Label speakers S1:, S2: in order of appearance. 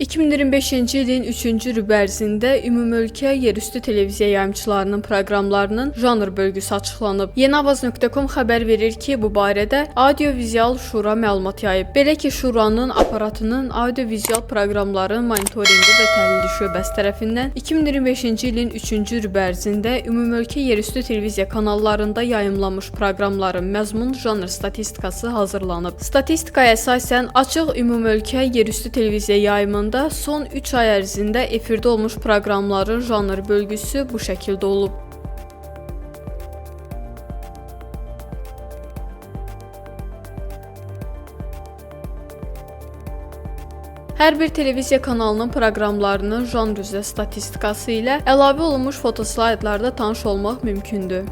S1: 2025-ci ilin 3-cü rübü ərzində ümumölkə yerüstü televiziya yayımçılarının proqramlarının janr bölgüsü açıqlanıb. Yenavaz.com xəbər verir ki, bu barədə Audio-Vizual Şura məlumat yayıb. Belə ki, Şuranın aparatının audio-vizual proqramların monitorinqi və təhlili şöbəsi tərəfindən 2025-ci ilin 3-cü rübü ərzində ümumölkə yerüstü televiziya kanallarında yayımlanmış proqramların məzmun janr statistikası hazırlanıb. Statistikaya əsasən açıq ümumölkə yerüstü televiziya yayımında son 3 ay ərzində efirdə olmuş proqramların janr bölgüsü bu şəkildə olub. Hər bir televiziya kanalının proqramlarının janr üzrə statistikası ilə əlavə olunmuş fotoslaydlarda tanış olmaq mümkündür.